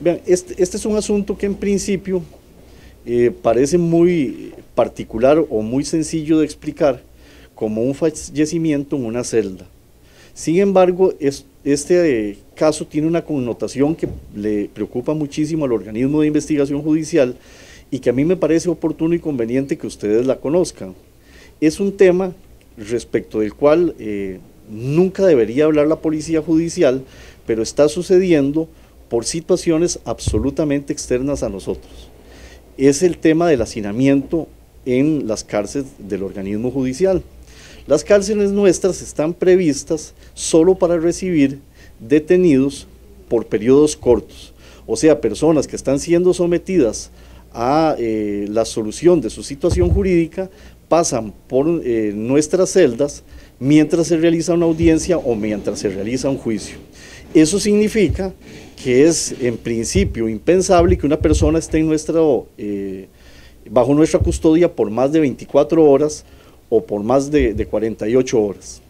Vean, este es un asunto que en principio parece muy particular o muy sencillo de explicar como un fallecimiento en una celda. Sin embargo, este caso tiene una connotación que le preocupa muchísimo al organismo de investigación judicial y que a mí me parece oportuno y conveniente que ustedes la conozcan. Es un tema respecto del cual nunca debería hablar la policía judicial, pero está sucediendo por situaciones absolutamente externas a nosotros. Es el tema del hacinamiento en las cárceles del organismo judicial. Las cárceles nuestras están previstas solo para recibir detenidos por periodos cortos, o sea, personas que están siendo sometidas a la solución de su situación jurídica, pasan por nuestras celdas mientras se realiza una audiencia o mientras se realiza un juicio. Eso significa que es en principio impensable que una persona esté en bajo nuestra custodia por más de 24 horas o por más de 48 horas.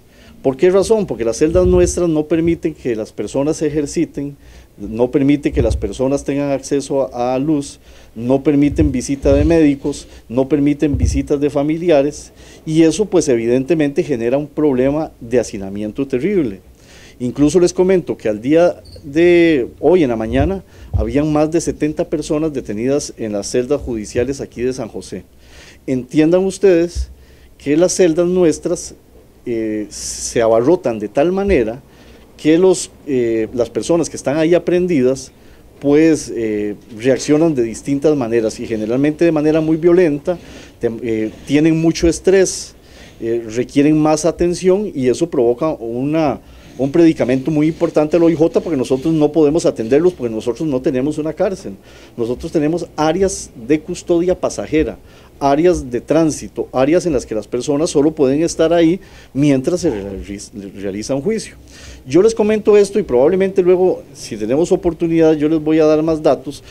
¿Por qué razón? Porque las celdas nuestras no permiten que las personas se ejerciten, no permiten que las personas tengan acceso a luz, no permiten visita de médicos, no permiten visitas de familiares, y eso pues evidentemente genera un problema de hacinamiento terrible. Incluso les comento que al día de hoy en la mañana habían más de 70 personas detenidas en las celdas judiciales aquí de San José. Entiendan ustedes que las celdas nuestras se abarrotan de tal manera que las personas que están ahí aprendidas pues reaccionan de distintas maneras y generalmente de manera muy violenta, tienen mucho estrés, requieren más atención y eso provoca un predicamento muy importante al OIJ porque nosotros no podemos atenderlos porque nosotros no tenemos una cárcel, nosotros tenemos áreas de custodia pasajera, áreas de tránsito, áreas en las que las personas solo pueden estar ahí mientras se realiza un juicio. Yo les comento esto y probablemente luego, si tenemos oportunidad, yo les voy a dar más datos,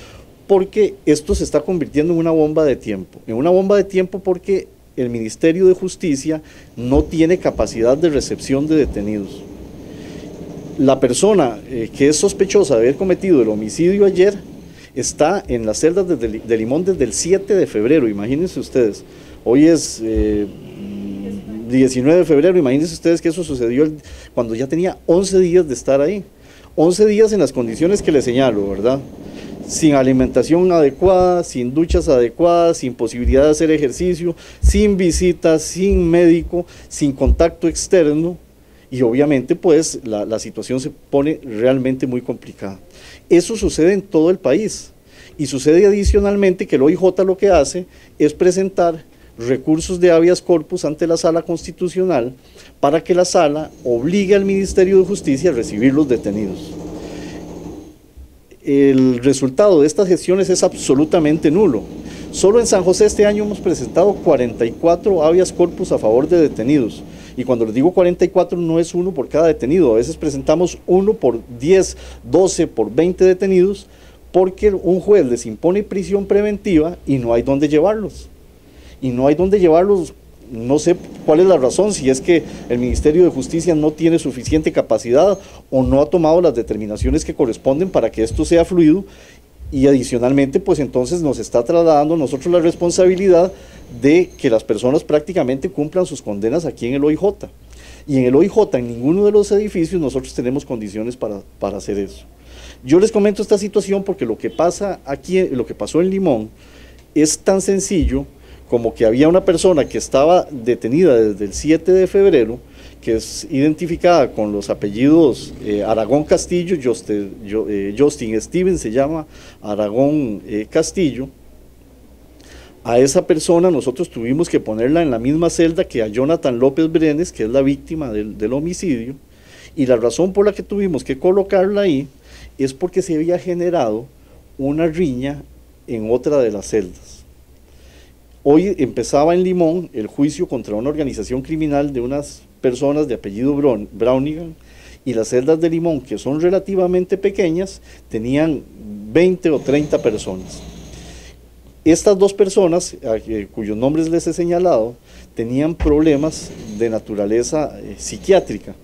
porque esto se está convirtiendo en una bomba de tiempo, porque el Ministerio de Justicia no tiene capacidad de recepción de detenidos. La persona que es sospechosa de haber cometido el homicidio ayer está en las celdas de Limón desde el 7 de febrero, imagínense ustedes, hoy es 19 de febrero, imagínense ustedes que eso sucedió cuando ya tenía 11 días de estar ahí, 11 días en las condiciones que le señalo, ¿verdad? Sin alimentación adecuada, sin duchas adecuadas, sin posibilidad de hacer ejercicio, sin visitas, sin médico, sin contacto externo, y obviamente pues la situación se pone realmente muy complicada. Eso sucede en todo el país y sucede adicionalmente que el OIJ lo que hace es presentar recursos de habeas corpus ante la Sala Constitucional para que la Sala obligue al Ministerio de Justicia a recibir los detenidos. El resultado de estas gestiones es absolutamente nulo. Solo en San José este año hemos presentado 44 habeas corpus a favor de detenidos. Y cuando les digo 44 no es uno por cada detenido, a veces presentamos uno por 10, 12, por 20 detenidos, porque un juez les impone prisión preventiva y no hay dónde llevarlos. No sé cuál es la razón, si es que el Ministerio de Justicia no tiene suficiente capacidad o no ha tomado las determinaciones que corresponden para que esto sea fluido, y adicionalmente pues entonces nos está trasladando a nosotros la responsabilidad de que las personas prácticamente cumplan sus condenas aquí en el OIJ. Y en el OIJ, en ninguno de los edificios nosotros tenemos condiciones para hacer eso. Yo les comento esta situación porque lo que pasa aquí, lo que pasó en Limón, es tan sencillo como que había una persona que estaba detenida desde el 7 de febrero, que es identificada con los apellidos Aragón Castillo, Justin Steven se llama Aragón Castillo. A esa persona nosotros tuvimos que ponerla en la misma celda que a Jonathan López Brenes, que es la víctima del homicidio, y la razón por la que tuvimos que colocarla ahí es porque se había generado una riña en otra de las celdas. Hoy empezaba en Limón el juicio contra una organización criminal de unas personas de apellido Brownigan, y las celdas de Limón, que son relativamente pequeñas, tenían 20 o 30 personas. Estas dos personas, cuyos nombres les he señalado, tenían problemas de naturaleza psiquiátrica.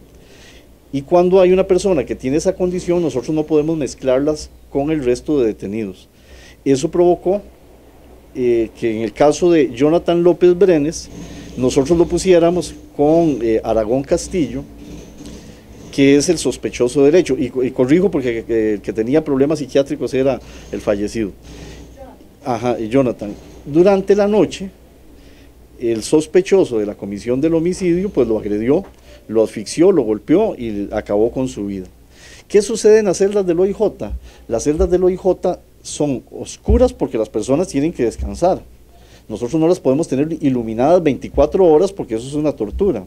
Y cuando hay una persona que tiene esa condición, nosotros no podemos mezclarlas con el resto de detenidos. Eso provocó que en el caso de Jonathan López Brenes, nosotros lo pusiéramos con Aragón Castillo, que es el sospechoso derecho, y corrijo porque el que tenía problemas psiquiátricos era el fallecido. Ajá, Jonathan. Durante la noche, el sospechoso de la comisión del homicidio, pues lo agredió, lo asfixió, lo golpeó y acabó con su vida. ¿Qué sucede en las celdas del OIJ? Las celdas del OIJ son oscuras porque las personas tienen que descansar. Nosotros no las podemos tener iluminadas 24 horas porque eso es una tortura.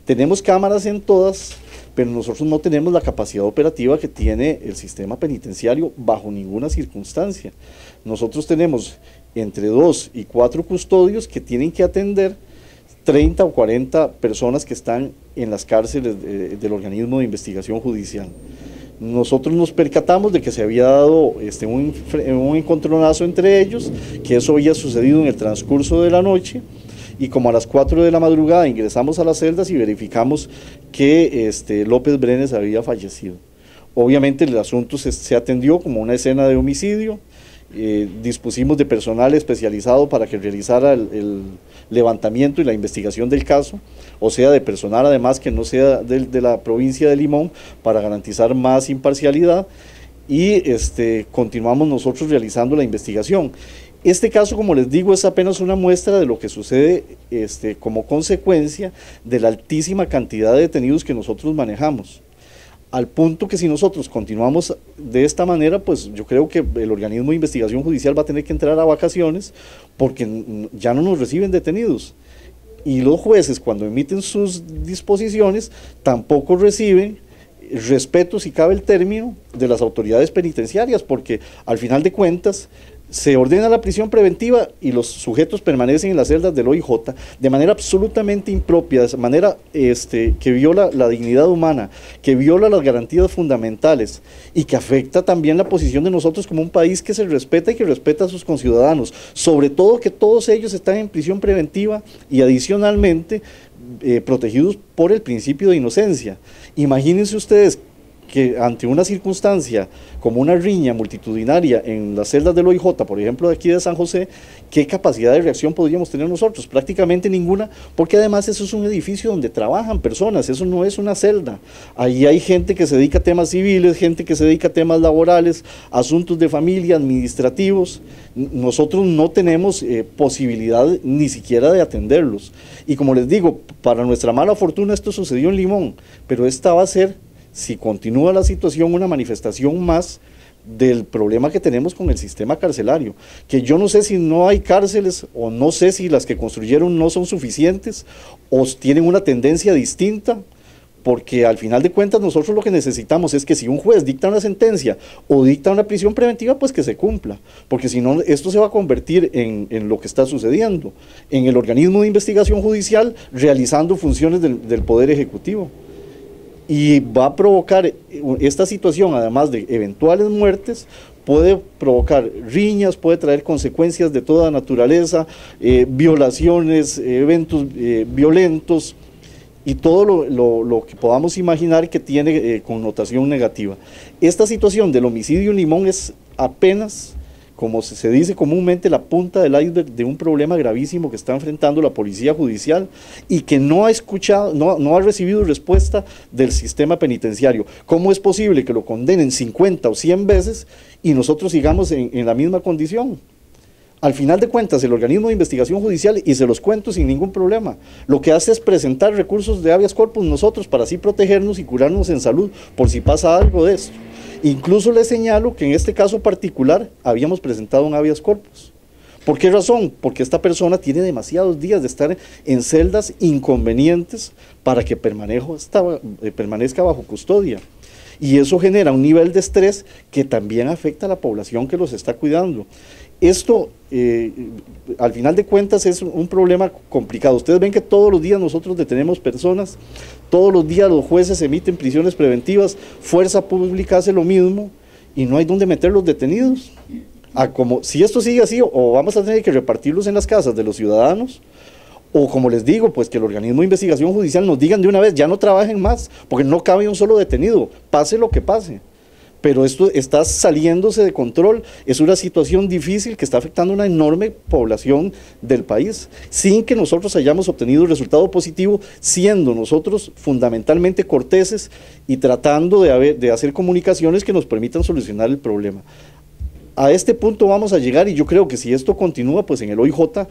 Tenemos cámaras en todas, pero nosotros no tenemos la capacidad operativa que tiene el sistema penitenciario bajo ninguna circunstancia. Nosotros tenemos entre 2 y 4 custodios que tienen que atender 30 o 40 personas que están en las cárceles del organismo de investigación judicial. Nosotros nos percatamos de que se había dado un encontronazo entre ellos, que eso había sucedido en el transcurso de la noche, y como a las 4 de la madrugada ingresamos a las celdas y verificamos que López Brenes había fallecido. Obviamente el asunto se atendió como una escena de homicidio. Dispusimos de personal especializado para que realizara el levantamiento y la investigación del caso, o sea, de personal además que no sea de la provincia de Limón, para garantizar más imparcialidad, y continuamos nosotros realizando la investigación. Este caso, como les digo, es apenas una muestra de lo que sucede como consecuencia de la altísima cantidad de detenidos que nosotros manejamos. Al punto que si nosotros continuamos de esta manera, pues yo creo que el organismo de investigación judicial va a tener que entrar a vacaciones porque ya no nos reciben detenidos. Y los jueces, cuando emiten sus disposiciones, tampoco reciben respeto, si cabe el término, de las autoridades penitenciarias, porque al final de cuentas se ordena la prisión preventiva y los sujetos permanecen en las celdas del OIJ de manera absolutamente impropia, de manera que viola la dignidad humana, que viola las garantías fundamentales y que afecta también la posición de nosotros como un país que se respeta y que respeta a sus conciudadanos, sobre todo que todos ellos están en prisión preventiva y adicionalmente protegidos por el principio de inocencia. Imagínense ustedes que ante una circunstancia como una riña multitudinaria en las celdas del OIJ, por ejemplo de aquí de San José, ¿qué capacidad de reacción podríamos tener nosotros? Prácticamente ninguna, porque además eso es un edificio donde trabajan personas, eso no es una celda. Ahí hay gente que se dedica a temas civiles, gente que se dedica a temas laborales, asuntos de familia, administrativos. Nosotros no tenemos posibilidad ni siquiera de atenderlos. Y como les digo, para nuestra mala fortuna esto sucedió en Limón, pero esta va a ser, si continúa la situación, una manifestación más del problema que tenemos con el sistema carcelario, que yo no sé si no hay cárceles o no sé si las que construyeron no son suficientes o tienen una tendencia distinta, porque al final de cuentas nosotros lo que necesitamos es que si un juez dicta una sentencia o dicta una prisión preventiva, pues que se cumpla, porque si no esto se va a convertir en lo que está sucediendo, en el organismo de investigación judicial realizando funciones del Poder Ejecutivo. Y va a provocar esta situación, además de eventuales muertes, puede provocar riñas, puede traer consecuencias de toda naturaleza, violaciones, eventos violentos y todo lo que podamos imaginar que tiene connotación negativa. Esta situación del homicidio en Limón es apenas, como se dice comúnmente, la punta del iceberg de un problema gravísimo que está enfrentando la Policía Judicial y que no ha escuchado, no ha recibido respuesta del sistema penitenciario. ¿Cómo es posible que lo condenen 50 o 100 veces y nosotros sigamos en la misma condición? Al final de cuentas, el organismo de investigación judicial, y se los cuento sin ningún problema, lo que hace es presentar recursos de habeas corpus nosotros para así protegernos y curarnos en salud por si pasa algo de esto. Incluso les señalo que en este caso particular habíamos presentado un habeas corpus. ¿Por qué razón? Porque esta persona tiene demasiados días de estar en celdas inconvenientes para que permanezca bajo custodia. Y eso genera un nivel de estrés que también afecta a la población que los está cuidando. Esto, al final de cuentas, es un problema complicado. Ustedes ven que todos los días nosotros detenemos personas, todos los días los jueces emiten prisiones preventivas, Fuerza Pública hace lo mismo y no hay dónde meter los detenidos. Como si esto sigue así, o vamos a tener que repartirlos en las casas de los ciudadanos, O como les digo, pues que el organismo de investigación judicial nos digan de una vez, ya no trabajen más, porque no cabe un solo detenido, pase lo que pase. Pero esto está saliéndose de control, es una situación difícil que está afectando a una enorme población del país, sin que nosotros hayamos obtenido un resultado positivo, siendo nosotros fundamentalmente corteses y tratando de hacer comunicaciones que nos permitan solucionar el problema. A este punto vamos a llegar y yo creo que si esto continúa, pues en el OIJ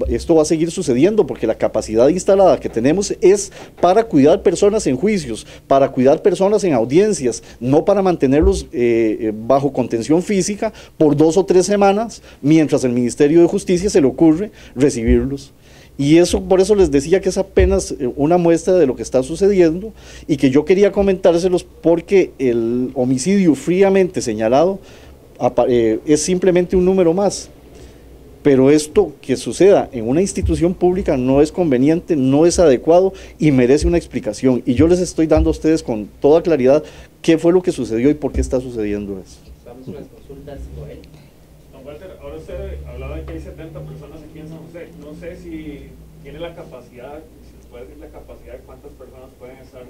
esto va a seguir sucediendo porque la capacidad instalada que tenemos es para cuidar personas en juicios, para cuidar personas en audiencias, no para mantenerlos bajo contención física por 2 o 3 semanas, mientras el Ministerio de Justicia se le ocurre recibirlos. Y eso, por eso les decía que es apenas una muestra de lo que está sucediendo y que yo quería comentárselos porque el homicidio fríamente señalado es simplemente un número más, pero esto que suceda en una institución pública no es conveniente, no es adecuado y merece una explicación, y yo les estoy dando a ustedes con toda claridad qué fue lo que sucedió y por qué está sucediendo eso. Vamos a las consultas, Joel. Don Walter, ahora usted hablaba de que hay 70 personas aquí en San José, no sé si tiene la capacidad, si nos puede decir la capacidad de cuántas personas pueden estar.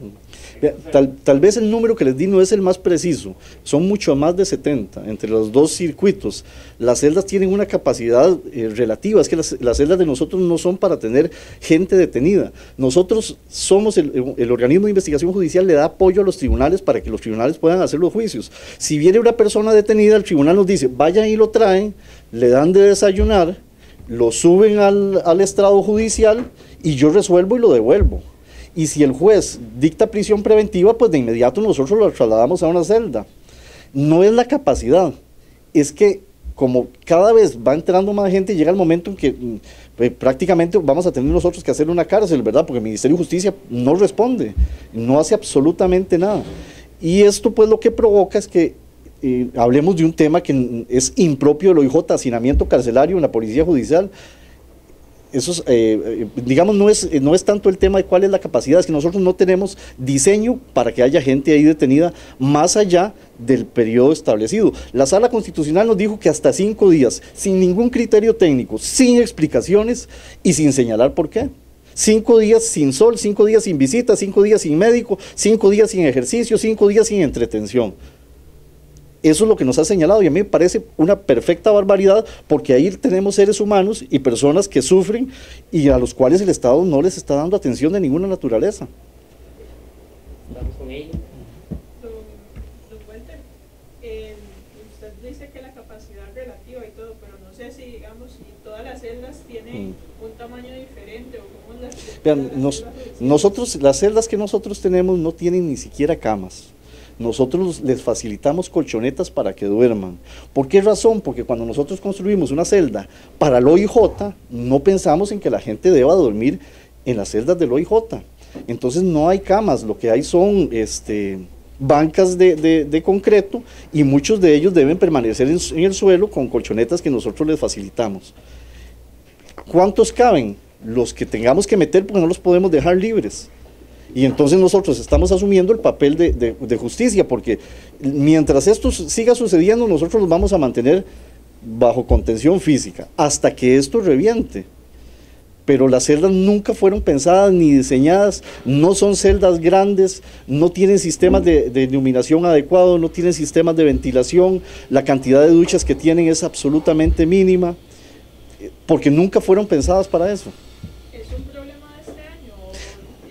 Tal vez el número que les di no es el más preciso, son mucho más de 70 entre los dos circuitos. Las celdas tienen una capacidad relativa, es que las celdas de nosotros no son para tener gente detenida. Nosotros somos el organismo de investigación judicial, le da apoyo a los tribunales para que los tribunales puedan hacer los juicios. Si viene una persona detenida, el tribunal nos dice, vayan y lo traen, le dan de desayunar, lo suben al estrado judicial y yo resuelvo y lo devuelvo. Y si el juez dicta prisión preventiva, pues de inmediato nosotros lo trasladamos a una celda. No es la capacidad, es que como cada vez va entrando más gente, llega el momento en que prácticamente vamos a tener nosotros que hacer una cárcel, ¿verdad? Porque el Ministerio de Justicia no responde, no hace absolutamente nada. Y esto pues lo que provoca es que hablemos de un tema que es impropio del OIJ, hacinamiento carcelario en la policía judicial. Eso digamos, no es tanto el tema de cuál es la capacidad, es que nosotros no tenemos diseño para que haya gente ahí detenida más allá del periodo establecido. La Sala Constitucional nos dijo que hasta 5 días, sin ningún criterio técnico, sin explicaciones y sin señalar por qué. 5 días sin sol, 5 días sin visita, 5 días sin médico, 5 días sin ejercicio, 5 días sin entretención. Eso es lo que nos ha señalado y a mí me parece una perfecta barbaridad porque ahí tenemos seres humanos y personas que sufren y a los cuales el Estado no les está dando atención de ninguna naturaleza. Vamos con ella. Don Walter, usted dice que la capacidad es relativa y todo, pero no sé si, digamos, si todas las celdas tienen un tamaño diferente o cómo las... Vean, las celdas que nosotros tenemos no tienen ni siquiera camas. Nosotros les facilitamos colchonetas para que duerman. ¿Por qué razón? Porque cuando nosotros construimos una celda para el OIJ, no pensamos en que la gente deba dormir en las celdas del OIJ. Entonces no hay camas, lo que hay son bancas de concreto y muchos de ellos deben permanecer en el suelo con colchonetas que nosotros les facilitamos. ¿Cuántos caben? Los que tengamos que meter porque no los podemos dejar libres. Y entonces nosotros estamos asumiendo el papel de justicia, porque mientras esto siga sucediendo, nosotros los vamos a mantener bajo contención física, hasta que esto reviente. Pero las celdas nunca fueron pensadas ni diseñadas, no son celdas grandes, no tienen sistemas de iluminación adecuados, no tienen sistemas de ventilación, la cantidad de duchas que tienen es absolutamente mínima, porque nunca fueron pensadas para eso. ¿Es un problema de este año o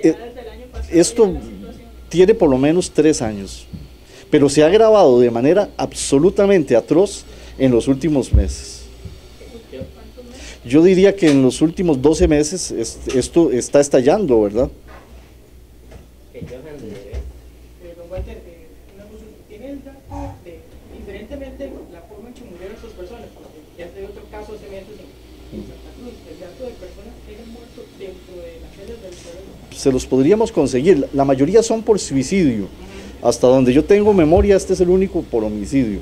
ya desde el año pasado? Esto tiene por lo menos 3 años, pero se ha agravado de manera absolutamente atroz en los últimos meses. Yo diría que en los últimos 12 meses esto está estallando, ¿verdad? Don Walter, ¿tiene el dato de, diferentemente, la forma en que murieron estas personas? Porque ya hay otro caso hace meses en Santa Cruz, el dato de personas que hayan muerto dentro de las celdas del terreno. Se los podríamos conseguir, la mayoría son por suicidio. Hasta donde yo tengo memoria, este es el único por homicidio.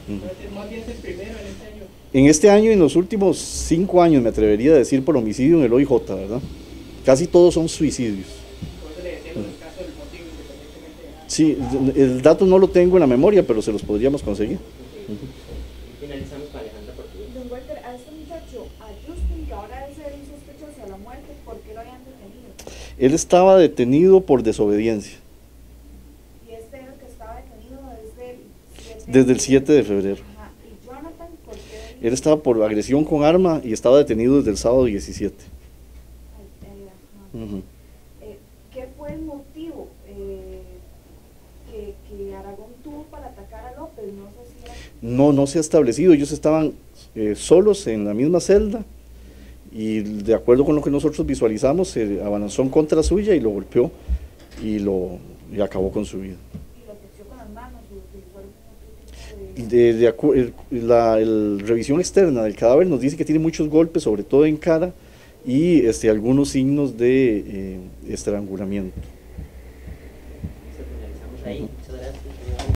Entonces, más bien es el primero en este año. En este año y en los últimos 5 años, me atrevería a decir, por homicidio en el OIJ, ¿verdad? Casi todos son suicidios. Por eso le decimos el caso del motivo, independientemente de... Sí, el dato no lo tengo en la memoria, pero se los podríamos conseguir. Finalizamos con Alejandra Portillo. Don Walter, a este muchacho, a Justin, que ahora es el sospechoso de la muerte, ¿por qué lo habían detenido? Él estaba detenido por desobediencia Y este era el que estaba detenido desde el 7 de febrero. Ajá. ¿Y Jonathan, por qué? Él estaba por agresión con arma y estaba detenido desde el sábado 17. Ajá. Ujú. ¿Qué fue el motivo que Aragón tuvo para atacar a López? No sé si era... No se ha establecido, ellos estaban solos en la misma celda y de acuerdo con lo que nosotros visualizamos, se avanzó en contra suya y lo golpeó y acabó con su vida. ¿Y lo tosió con las manos? ¿O utilizó algún tipo de...? La revisión externa del cadáver nos dice que tiene muchos golpes, sobre todo en cara, y algunos signos de estrangulamiento. Finalizamos ahí.